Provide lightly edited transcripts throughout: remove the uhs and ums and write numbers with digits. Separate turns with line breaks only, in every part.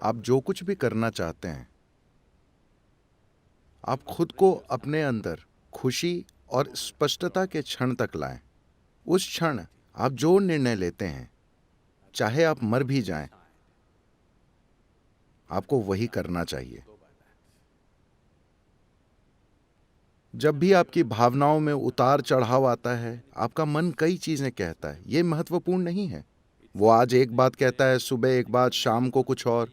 आप जो कुछ भी करना चाहते हैं, आप खुद को अपने अंदर खुशी और स्पष्टता के क्षण तक लाएं। उस क्षण आप जो निर्णय लेते हैं, चाहे आप मर भी जाएं, आपको वही करना चाहिए। जब भी आपकी भावनाओं में उतार चढ़ाव आता है, आपका मन कई चीजें कहता है, ये महत्वपूर्ण नहीं है। वो आज एक बात कहता है, सुबह एक बात, शाम को कुछ और।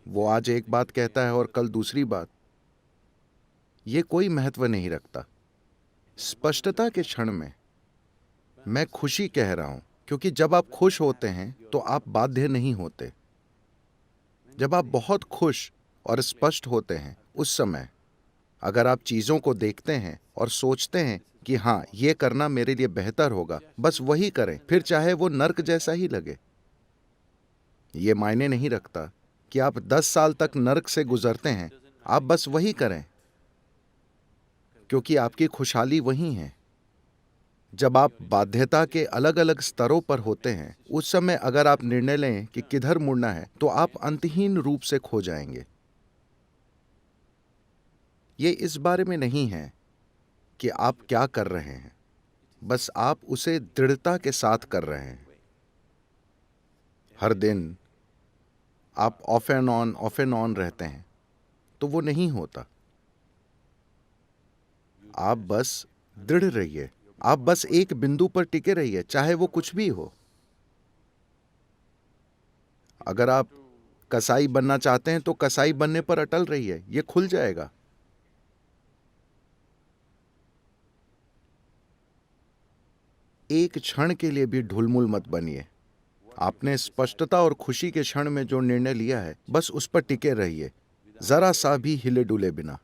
वो आज एक बात कहता है और कल दूसरी बात। ये कोई महत्व नहीं रखता। स्पष्टता के क्षण में मैं खुशी कह रहा हूं, क्योंकि जब आप खुश होते हैं तो आप बाध्य नहीं होते। जब आप बहुत खुश और स्पष्ट होते हैं, उस समय अगर आप चीजों को देखते हैं और सोचते हैं कि हाँ, ये करना मेरे लिए बेहतर होगा, बस वही करें, फिर चाहे वो नर्क जैसा ही लगे। ये मायने नहीं रखता कि आप 10 साल तक नर्क से गुजरते हैं, आप बस वही करें, क्योंकि आपकी खुशहाली वही है। जब आप बाध्यता के अलग अलग स्तरों पर होते हैं, उस समय अगर आप निर्णय लें कि किधर मुड़ना है, तो आप अंतहीन रूप से खो जाएंगे। ये इस बारे में नहीं है कि आप क्या कर रहे हैं, बस आप उसे दृढ़ता के साथ कर रहे हैं। हर दिन आप ऑफ एंड ऑन रहते हैं, तो वो नहीं होता। आप बस दृढ़ रहिए, आप बस एक बिंदु पर टिके रहिए, चाहे वो कुछ भी हो। अगर आप कसाई बनना चाहते हैं तो कसाई बनने पर अटल रहिए, ये खुल जाएगा। एक क्षण के लिए भी ढुलमुल मत बनिए। आपने स्पष्टता और खुशी के क्षण में जो निर्णय लिया है, बस उस पर टिके रहिए, जरा सा भी हिले डुले बिना।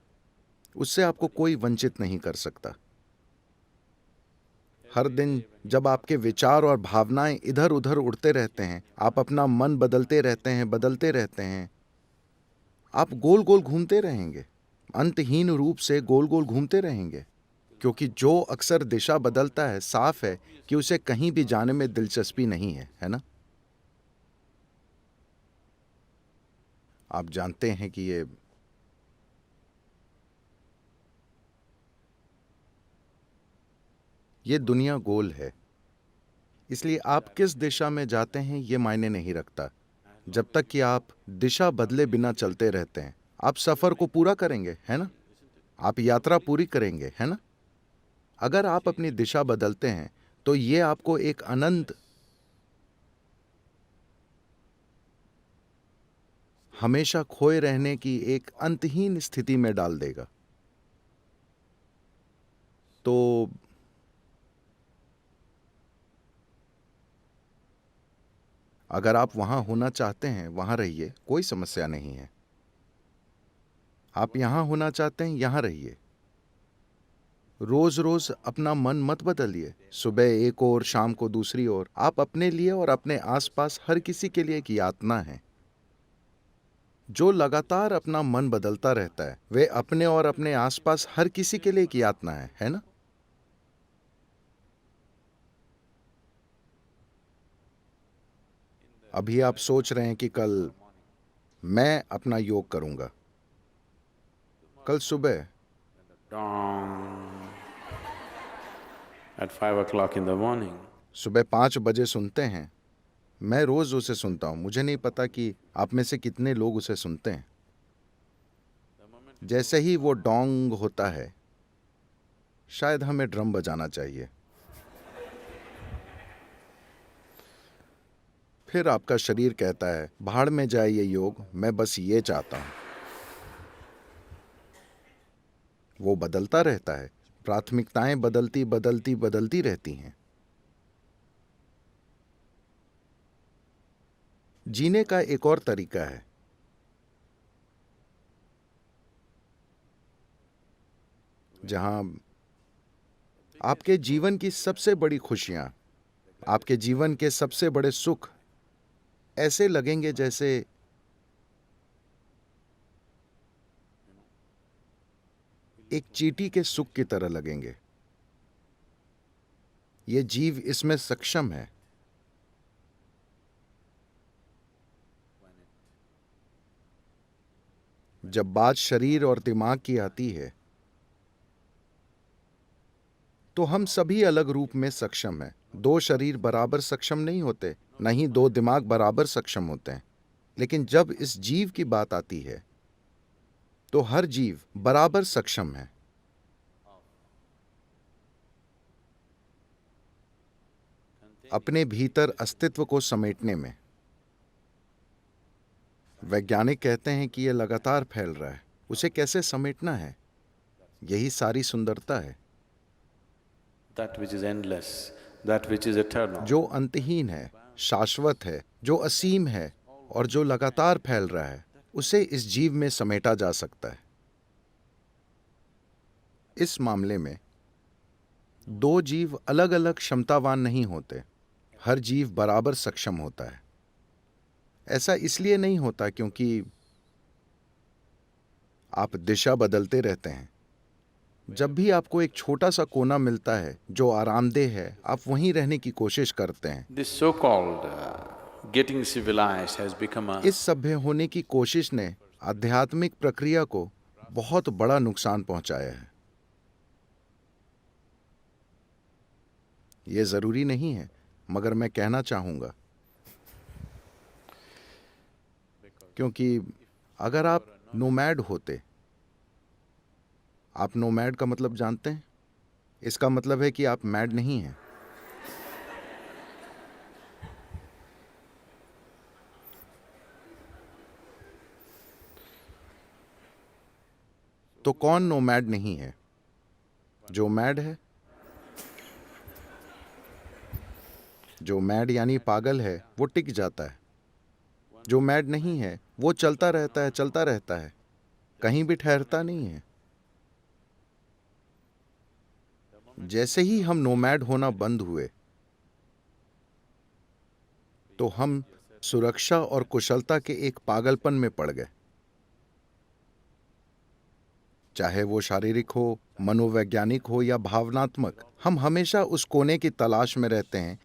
उससे आपको कोई वंचित नहीं कर सकता। हर दिन जब आपके विचार और भावनाएं इधर उधर उड़ते रहते हैं, आप अपना मन बदलते रहते हैं, आप गोल गोल घूमते रहेंगे, अंतहीन रूप से गोल गोल घूमते रहेंगे। क्योंकि जो अक्सर दिशा बदलता है, साफ है कि उसे कहीं भी जाने में दिलचस्पी नहीं है ना? आप जानते हैं कि ये दुनिया गोल है, इसलिए आप किस दिशा में जाते हैं ये मायने नहीं रखता। जब तक कि आप दिशा बदले बिना चलते रहते हैं, आप सफर को पूरा करेंगे, है ना? आप यात्रा पूरी करेंगे, है ना? अगर आप अपनी दिशा बदलते हैं तो ये आपको एक अनंत, हमेशा खोए रहने की एक अंतहीन स्थिति में डाल देगा। तो अगर आप वहां होना चाहते हैं, वहां रहिए, कोई समस्या नहीं है। आप यहां होना चाहते हैं, यहां रहिए। रोज रोज अपना मन मत बदलिए, सुबह एक और शाम को दूसरी ओर। आप अपने लिए और अपने आसपास हर किसी के लिए एक यातना है। जो लगातार अपना मन बदलता रहता है, वे अपने और अपने आसपास हर किसी के लिए एक यातना है ना? अभी आप सोच रहे हैं कि कल मैं अपना योग करूंगा। कल सुबह
Dong at 5 o'clock in the morning.
सुबह 5 बजे सुनते हैं। मैं रोज उसे सुनता हूं। मुझे नहीं पता कि आप में से कितने लोग उसे सुनते हैं। जैसे ही वो डोंग होता है, शायद हमें ड्रम बजाना चाहिए। फिर आपका शरीर कहता है, भाड़ में जाए ये योग, मैं बस ये चाहता हूं। वो बदलता रहता है। प्राथमिकताएं बदलती बदलती बदलती रहती हैं। जीने का एक और तरीका है, जहां आपके जीवन की सबसे बड़ी खुशियां, आपके जीवन के सबसे बड़े सुख ऐसे लगेंगे जैसे एक चींटी के सुख की तरह लगेंगे। ये जीव इसमें सक्षम है। जब बात शरीर और दिमाग की आती है तो हम सभी अलग रूप में सक्षम हैं। दो शरीर बराबर सक्षम नहीं होते, न ही दो दिमाग बराबर सक्षम होते हैं। लेकिन जब इस जीव की बात आती है तो हर जीव बराबर सक्षम है। अपने भीतर अस्तित्व को समेटने में। वैज्ञानिक कहते हैं कि यह लगातार फैल रहा है। उसे कैसे समेटना है, यही सारी सुंदरता है।
That which is endless, that which is eternal.
जो अंतहीन है, शाश्वत है, जो असीम है और जो लगातार फैल रहा है, उसे इस जीव में समेटा जा सकता है। इस मामले में दो जीव अलग अलग क्षमतावान नहीं होते, हर जीव बराबर सक्षम होता है। ऐसा इसलिए नहीं होता क्योंकि आप दिशा बदलते रहते हैं। जब भी आपको एक छोटा सा कोना मिलता है जो आरामदेह है, आप वहीं रहने की कोशिश करते हैं।
This so-called getting civilized has become a
इस सभ्य होने की कोशिश ने आध्यात्मिक प्रक्रिया को बहुत बड़ा नुकसान पहुंचाया है। यह जरूरी नहीं है, मगर मैं कहना चाहूंगा, क्योंकि अगर आप नोमैड होते, आप नोमैड का मतलब जानते हैं? इसका मतलब है कि आप मैड नहीं हैं। तो कौन नोमैड नहीं है? जो मैड है। जो मैड यानी पागल है, वो टिक जाता है। जो मैड नहीं है, वो चलता रहता है, कहीं भी ठहरता नहीं है। जैसे ही हम नोमैड होना बंद हुए, तो हम सुरक्षा और कुशलता के एक पागलपन में पड़ गए। चाहे वो शारीरिक हो, मनोवैज्ञानिक हो या भावनात्मक, हम हमेशा उस कोने की तलाश में रहते हैं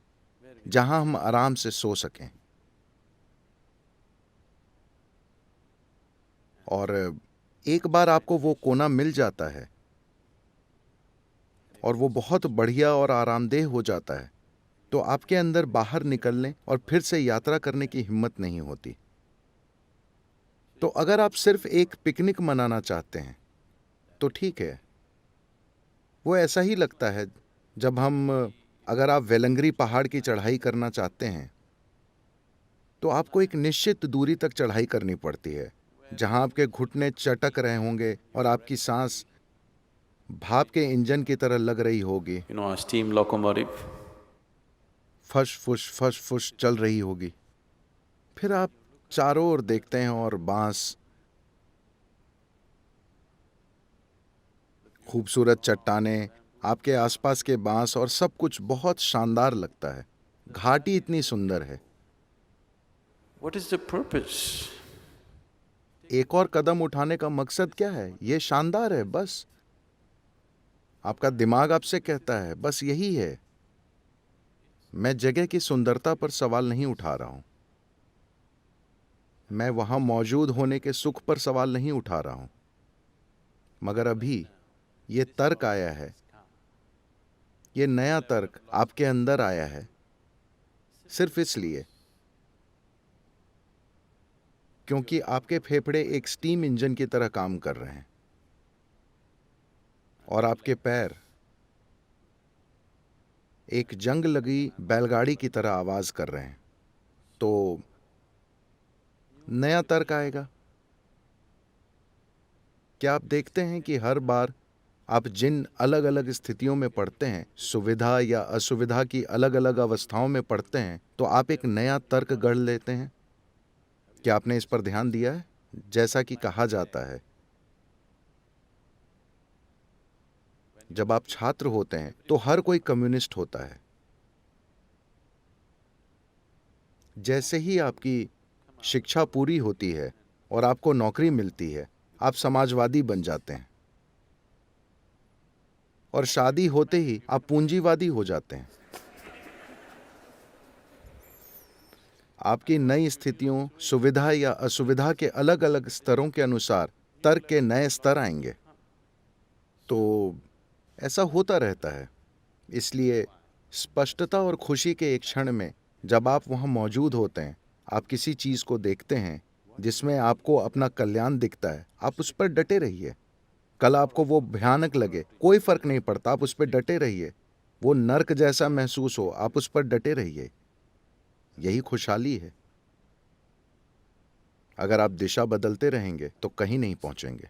जहां हम आराम से सो सकें। और एक बार आपको वो कोना मिल जाता है और वो बहुत बढ़िया और आरामदेह हो जाता है, तो आपके अंदर बाहर निकलने और फिर से यात्रा करने की हिम्मत नहीं होती। तो अगर आप सिर्फ एक पिकनिक मनाना चाहते हैं तो ठीक है। वो ऐसा ही लगता है जब अगर आप वेलंगरी पहाड़ की चढ़ाई करना चाहते हैं तो आपको एक निश्चित दूरी तक चढ़ाई करनी पड़ती है, जहां आपके घुटने चटक रहे होंगे और आपकी सांस भाप के इंजन की तरह लग रही होगी।
a steam locomotive.
फश फुश चल रही होगी। फिर आप चारों ओर देखते हैं और बांस, खूबसूरत चट्टानें, आपके आसपास के बांस और सब कुछ बहुत शानदार लगता है। घाटी इतनी सुंदर है।
What is the purpose?
एक और कदम उठाने का मकसद क्या है? ये शानदार है, बस। आपका दिमाग आपसे कहता है, बस यही है। मैं जगह की सुंदरता पर सवाल नहीं उठा रहा हूं। मैं वहां मौजूद होने के सुख पर सवाल नहीं उठा रहा हूं। मगर अभी ये तर्क आया है, ये नया तर्क आपके अंदर आया है, सिर्फ इसलिए क्योंकि आपके फेफड़े एक स्टीम इंजन की तरह काम कर रहे हैं और आपके पैर एक जंग लगी बैलगाड़ी की तरह आवाज कर रहे हैं। तो नया तर्क आएगा। क्या आप देखते हैं कि हर बार आप जिन अलग अलग स्थितियों में पड़ते हैं, सुविधा या असुविधा की अलग अलग अवस्थाओं में पड़ते हैं, तो आप एक नया तर्क गढ़ लेते हैं? क्या आपने इस पर ध्यान दिया है? जैसा कि कहा जाता है, जब आप छात्र होते हैं तो हर कोई कम्युनिस्ट होता है। जैसे ही आपकी शिक्षा पूरी होती है और आपको नौकरी मिलती है, आप समाजवादी बन जाते हैं। और शादी होते ही आप पूंजीवादी हो जाते हैं। आपकी नई स्थितियों, सुविधा या असुविधा के अलग अलग स्तरों के अनुसार तर्क के नए स्तर आएंगे। तो ऐसा होता रहता है। इसलिए स्पष्टता और खुशी के एक क्षण में जब आप वहां मौजूद होते हैं, आप किसी चीज को देखते हैं जिसमें आपको अपना कल्याण दिखता है, आप उस पर डटे रहिए। कल आपको वो भयानक लगे, कोई फर्क नहीं पड़ता, आप उस पर डटे रहिए। वो नर्क जैसा महसूस हो, आप उस पर डटे रहिए। यही खुशहाली है। अगर आप दिशा बदलते रहेंगे तो कहीं नहीं पहुंचेंगे।